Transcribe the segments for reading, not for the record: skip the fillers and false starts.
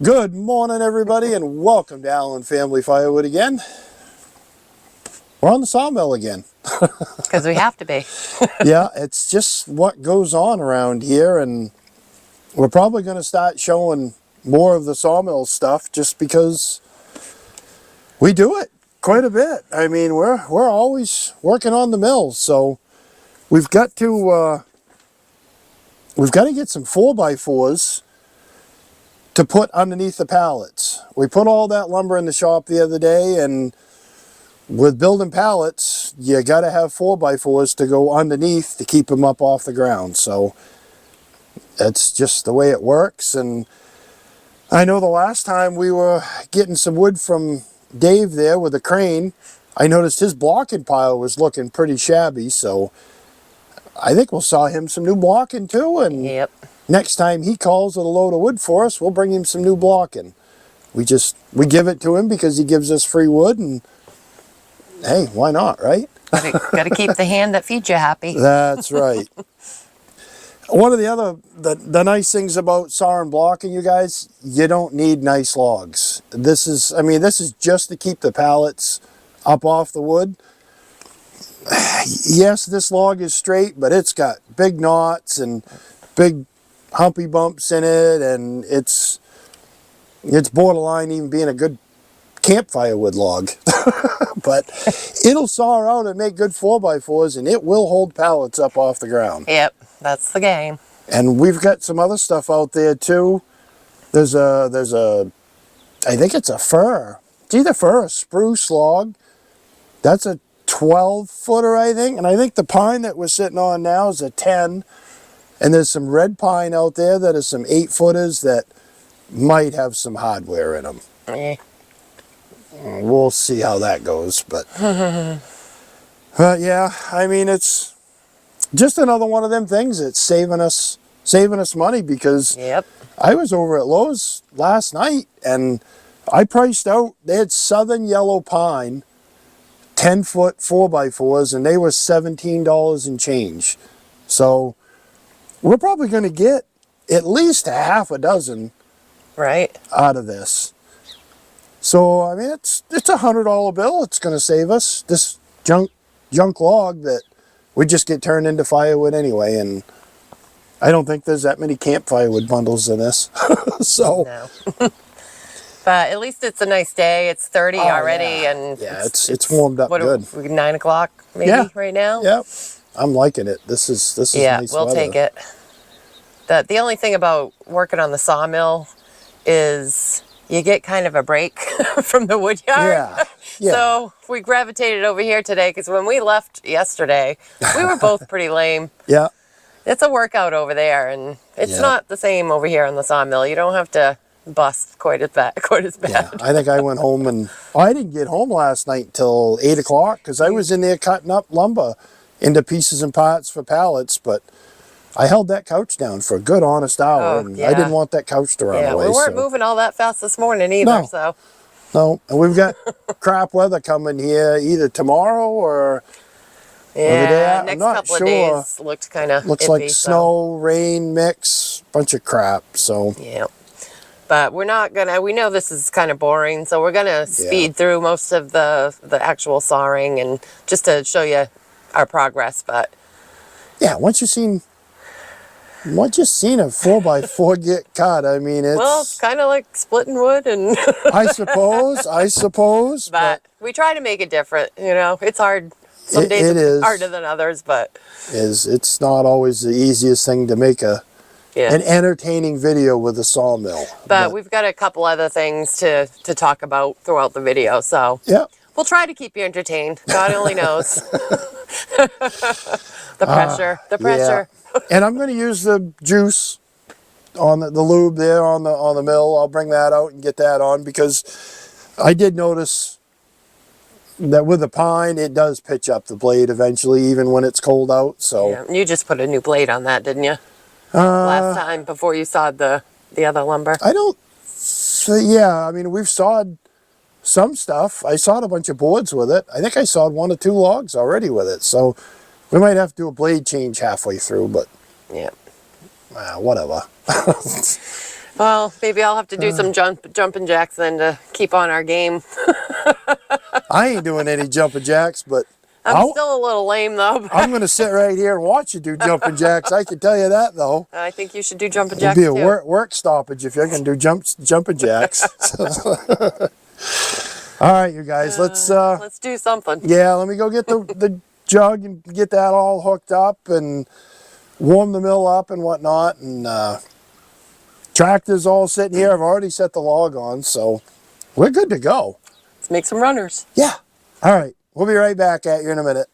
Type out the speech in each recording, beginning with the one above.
Good morning, everybody, and welcome to Allen Family Firewood again. We're on the sawmill again. Because we have to be. Yeah, it's just what goes on around here, and we're probably going to start showing more of the sawmill stuff just because we do it quite a bit. I mean, we're always working on the mills, so we've got to get some 4x4s to put underneath the pallets. We put all that lumber in the shop the other day, and with building pallets, you got to have 4x4s to go underneath to keep them up off the ground. So that's just the way it works. And I know the last time we were getting some wood from Dave there with a crane, I noticed his blocking pile was looking pretty shabby. So I think we'll saw him some new blocking too. And Yep. next time he calls with a load of wood for us, we'll bring him some new blocking. We give it to him because he gives us free wood, and hey, why not, right? Got to keep the hand that feeds you happy. That's right. One of the nice things about saw and blocking, you guys, you don't need nice logs. This is just to keep the pallets up off the wood. Yes, this log is straight, but it's got big knots and big humpy bumps in it, and it's borderline even being a good campfire wood log. But it'll saw out and make good 4x4s, and it will hold pallets up off the ground. Yep, that's the game. And we've got some other stuff out there too. There's a I think it's a fir. It's either fir or spruce log. That's a 12-footer, I think. And I think the pine that we're sitting on now is a 10. And there's some red pine out there that are some 8-footers that might have some hardware in them. Yeah. We'll see how that goes, but yeah, I mean, it's just another one of them things that's saving us money, because Yep. I was over at Lowe's last night and I priced out, they had southern yellow pine 10-foot 4x4s, and they were $17 and change. So we're probably going to get at least a half a dozen Right. out of this. So I mean, it's a $100 bill. It's going to save us this junk log that we just get turned into firewood anyway. And I don't think there's that many camp firewood bundles in this. So No. But at least it's a nice day. It's 30 already, yeah. and Yeah, it's warmed up good. 9 o'clock maybe right now. Yep, I'm liking it. This is nice we'll weather. take it. The only thing about working on the sawmill is you get kind of a break from the wood yard. Yeah. So we gravitated over here today because when we left yesterday, we were both pretty lame. Yeah. It's a workout over there, and it's not the same over here on the sawmill. You don't have to bust quite as bad. Yeah, I think I went home, and I didn't get home last night till 8 o'clock because I was in there cutting up lumber into pieces and parts for pallets, but I held that couch down for a good honest hour, and I didn't want that couch to run away. We weren't moving all that fast this morning either. No. So No, and we've got crap weather coming here either tomorrow or the day after. next I'm not couple sure. of days looked kind of Looks iffy, like snow, rain mix, bunch of crap. So yeah. But we're not gonna. We know this is kind of boring, so we're gonna speed through most of the actual sawing, and just to show you our progress. But yeah, once you've seen a 4x4 get cut, I mean, it's kind of like splitting wood, and I suppose. but we try to make it different. You know, it's hard. Some days it's harder than others, but it's not always the easiest thing to make an entertaining video with a sawmill. But we've got a couple other things to talk about throughout the video, so yeah, we'll try to keep you entertained. God only knows. The pressure. Yeah. And I'm going to use the juice on the lube there on the mill. I'll bring that out and get that on, because I did notice that with the pine, it does pitch up the blade eventually, even when it's cold out. So you just put a new blade on that, didn't you? Last time before you sawed the other lumber. I don't. So yeah, I mean, we've sawed some stuff. I sawed a bunch of boards with it. I think I sawed 1 or 2 logs already with it. So we might have to do a blade change halfway through, but yeah, whatever. Well, maybe I'll have to do some jumping jacks then to keep on our game. I ain't doing any jumping jacks, but I'm still a little lame though. I'm going to sit right here and watch you do jumping jacks. I can tell you that, though. I think you should do jumping It'll jacks be a too. work stoppage if you're going to do jumping jacks. All right, you guys, Let's do something. yeah, let me go get the jug and get that all hooked up and warm the mill up and whatnot. And tractor's all sitting here. I've already set the log on, so we're good to go. Let's make some runners. Yeah. All right. We'll be right back at you in a minute.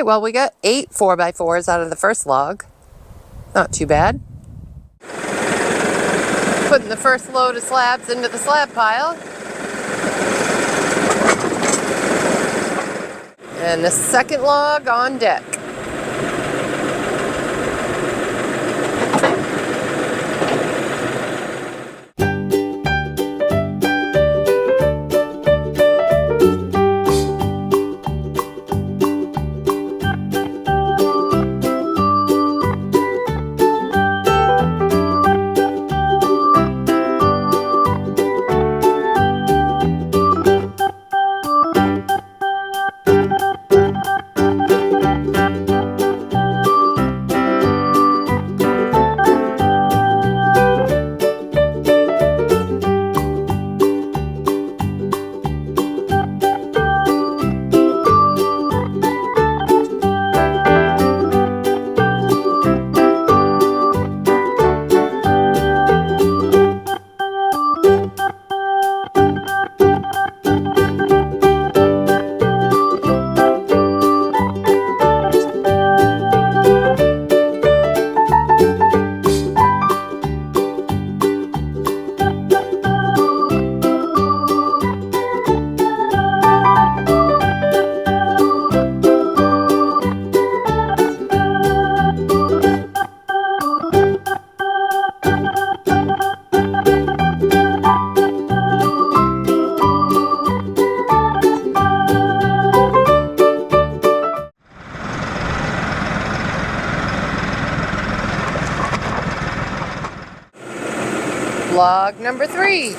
Well, we got 8 4x4s out of the first log. Not too bad. Putting the first load of slabs into the slab pile. And the second log on deck. Log number 3.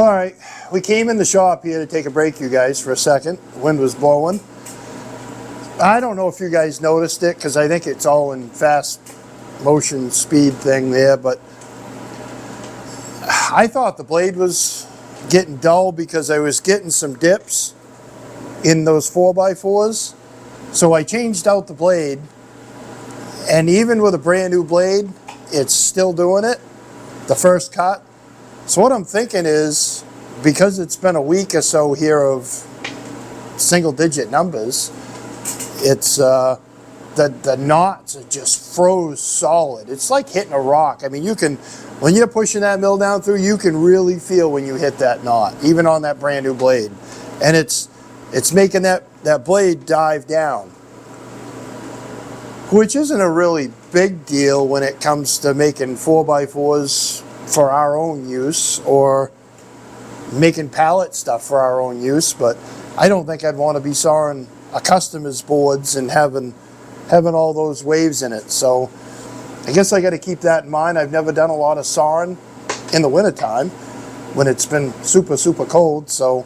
All right, we came in the shop here to take a break, you guys, for a second. The wind was blowing. I don't know if you guys noticed it, because I think it's all in fast motion speed thing there, but I thought the blade was getting dull because I was getting some dips in those 4x4s. So I changed out the blade, and even with a brand new blade, it's still doing it, the first cut. So what I'm thinking is, because it's been a week or so here of single digit numbers, it's the knots are just froze solid. It's like hitting a rock. I mean, you can, when you're pushing that mill down through, you can really feel when you hit that knot, even on that brand new blade. And it's making that blade dive down. which isn't a really big deal when it comes to making 4x4s for our own use or making pallet stuff for our own use, but I don't think I'd want to be sawing a customer's boards and having all those waves in it. So I guess I got to keep that in mind. I've never done a lot of sawing in the wintertime when it's been super, super cold. So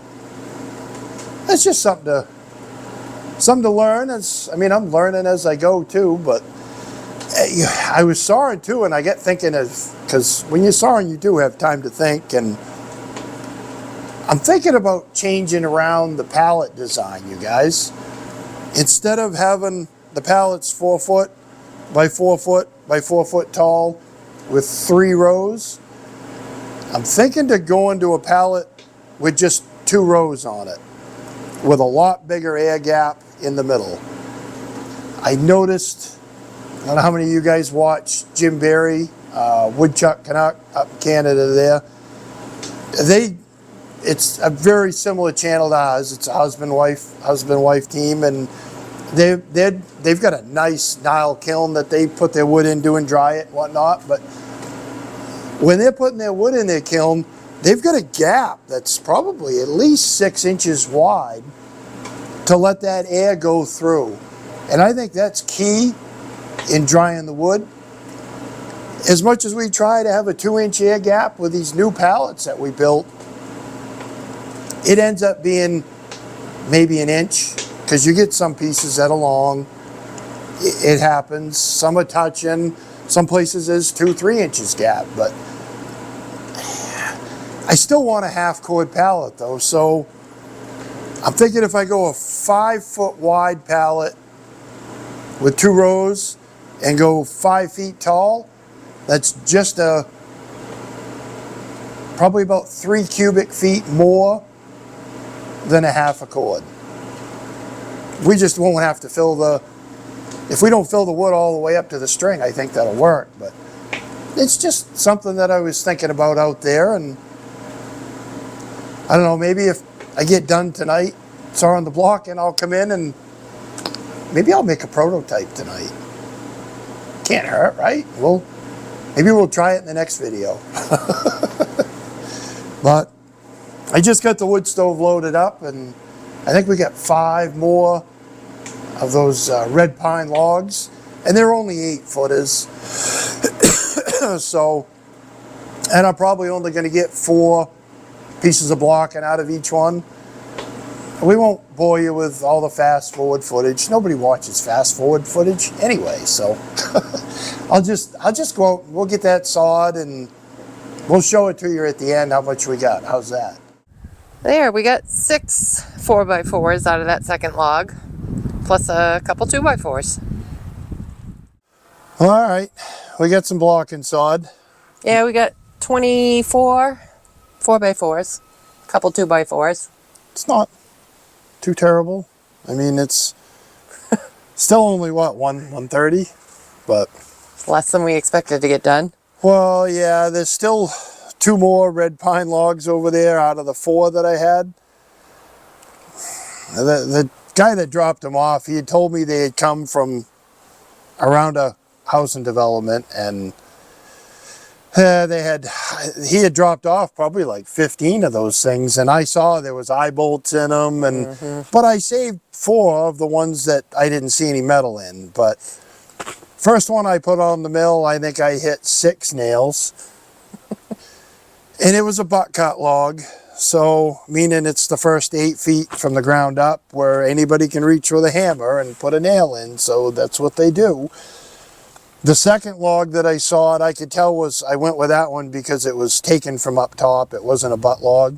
it's just something to learn. I'm learning as I go too, but I was sawing too, and I get thinking because when you're sawing, you do have time to think, and I'm thinking about changing around the pallet design, you guys. Instead of having the pallets 4 foot by 4 foot by 4 foot tall with 3 rows, I'm thinking to go into a pallet with just 2 rows on it, with a lot bigger air gap in the middle. I noticed, I don't know how many of you guys watch Jim Barry, Woodchuck Canuck up in Canada there. It's a very similar channel to ours. It's a husband-wife team, and they've got a nice Nile kiln that they put their wood into and dry it and whatnot. But when they're putting their wood in their kiln, they've got a gap that's probably at least 6 inches wide to let that air go through. And I think that's key in drying the wood. As much as we try to have a 2-inch air gap with these new pallets that we built, it ends up being maybe 1 inch, because you get some pieces that are long. It happens. Some are touching. Some places there's 2-3 inches gap, but I still want a half cord pallet though. So I'm thinking if I go a 5 foot wide pallet with 2 rows and go 5 feet tall, that's just probably about 3 cubic feet more than a half a cord. We just won't have to if we don't fill the wood all the way up to the string, I think that'll work. But it's just something that I was thinking about out there, and I don't know, maybe if I get done tonight sawing the block, and I'll come in and maybe I'll make a prototype tonight. Can't hurt, right? Maybe we'll try it in the next video. But I just got the wood stove loaded up, and I think we got 5 more of those red pine logs, and they're only 8 footers. So, and I'm probably only going to get 4 pieces of blocking out of each one. We won't bore you with all the fast forward footage. Nobody watches fast forward footage anyway, so I'll just go out and we'll get that sawed, and we'll show it to you at the end how much we got. How's that? There, we got 6 4x4s out of that second log, plus a couple 2x4s. All right, we got some blocking sawed. Yeah, we got 24 4x4s, a couple 2x4s. It's not too terrible. I mean, it's still only what, 130, but It's less than we expected to get done. well, yeah, there's still 2 more red pine logs over there out of the 4 that I had. The guy that dropped them off, he had told me they had come from around a housing development, and he had dropped off probably like 15 of those things, and I saw there was eye bolts in them, and but I saved 4 of the ones that I didn't see any metal in. But first one I put on the mill, I think I hit 6 nails. And it was a butt cut log, so meaning it's the first 8 feet from the ground up where anybody can reach with a hammer and put a nail in, so that's what they do. The second log that I sawed, I could tell I went with that one because it was taken from up top. It wasn't a butt log.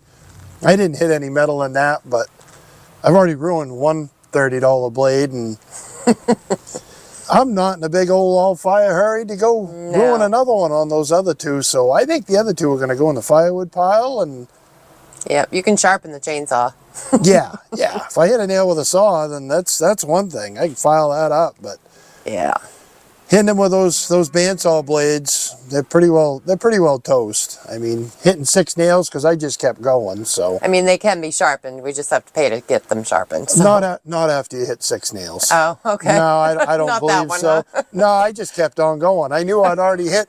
I didn't hit any metal in that, but I've already ruined one $30 blade, and I'm not in a big old all-fire hurry to go ruin another one on those other 2. So I think the other 2 are going to go in the firewood pile. And Yep, you can sharpen the chainsaw. yeah. If I hit a nail with a saw, then that's one thing. I can file that up. But Yeah. hitting them with those bandsaw blades, they're pretty well toast. I mean, hitting 6 nails because I just kept going. So I mean, they can be sharpened. We just have to pay to get them sharpened. So. not after you hit 6 nails. Oh, okay. No, I don't Not believe that one, so. huh? No, I just kept on going. I knew I'd already hit.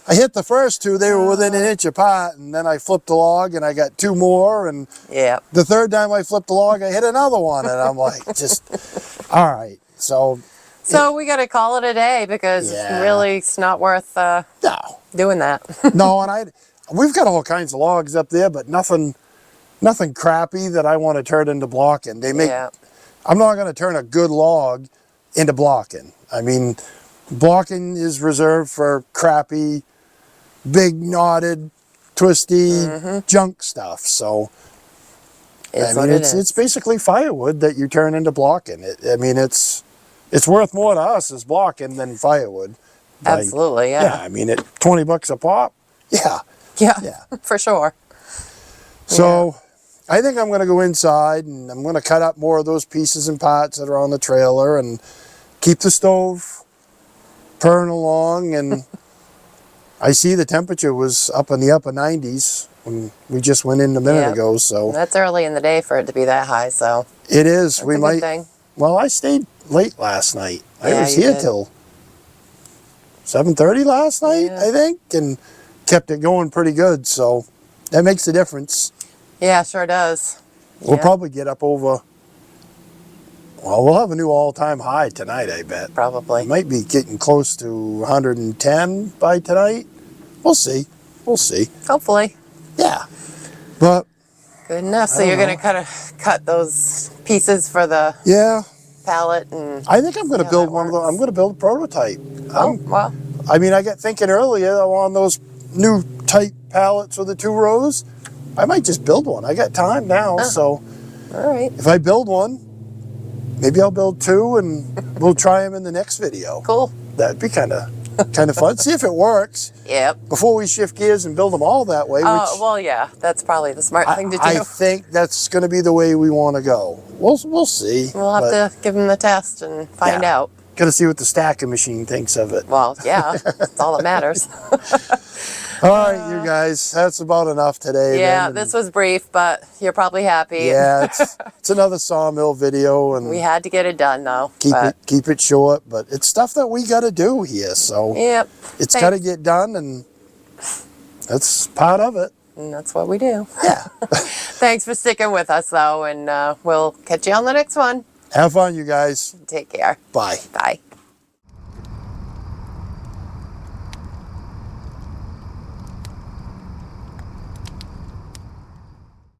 I hit the first 2; they were within an inch apart, and then I flipped the log, and I got 2 more, and Yeah. the 3rd time I flipped the log, I hit another one, and I'm like, just all right. So we got to call it a day because really it's not worth No. doing that. No, and we've got all kinds of logs up there, but nothing crappy that I want to turn into blocking. I'm not going to turn a good log into blocking. I mean, blocking is reserved for crappy, big knotted, twisty junk stuff. So it's basically firewood that you turn into blocking. I mean, it's worth more to us as blocking than firewood. Absolutely, yeah. Yeah, I mean, at $20 a pop. Yeah. Yeah, for sure. So I think I'm going to go inside and I'm going to cut up more of those pieces and parts that are on the trailer and keep the stove purring along. And I see the temperature was up in the upper 90s when we just went in a minute ago. So that's early in the day for it to be that high. So it is. That's a good thing. Well, I stayed late last night. I Yeah, was you here did. till 7:30 last night, I think, and kept it going pretty good. So that makes a difference. Yeah, sure does. We'll Yeah, probably get up over. Well, we'll have a new all-time high tonight, I bet. probably. Might be getting close to 110 by tonight. We'll see. We'll see. Hopefully. Yeah. But Good enough. So I you're don't going to cut those pieces for the yeah, pallet and... I think I'm going to how build that one of those. works. I'm going to build a prototype. Oh, wow. I mean, I got thinking earlier on those new type pallets with the 2 rows. I might just build one. I got time now, so All right. if I build one, maybe I'll build 2 and we'll try them in the next video. Cool. That'd be kind of fun. See if it works Yep. before we shift gears and build them all that way. Oh, well, yeah. That's probably the smart thing to do. I think that's going to be the way we want to go. We'll see. We'll have to give them the test and find Yeah. out. Got to see what the stacking machine thinks of it. Well, yeah. That's all that matters. All right, you guys. That's about enough today. Yeah, then. this was brief, but you're probably happy. Yeah, it's another sawmill video, and We had to get it done, though. keep it short. But it's stuff that we got to do here, so Yep. it's got to get done, and that's part of it. And that's what we do. Yeah. Thanks for sticking with us, though, and we'll catch you on the next one. Have fun, you guys. Take care. Bye. Bye.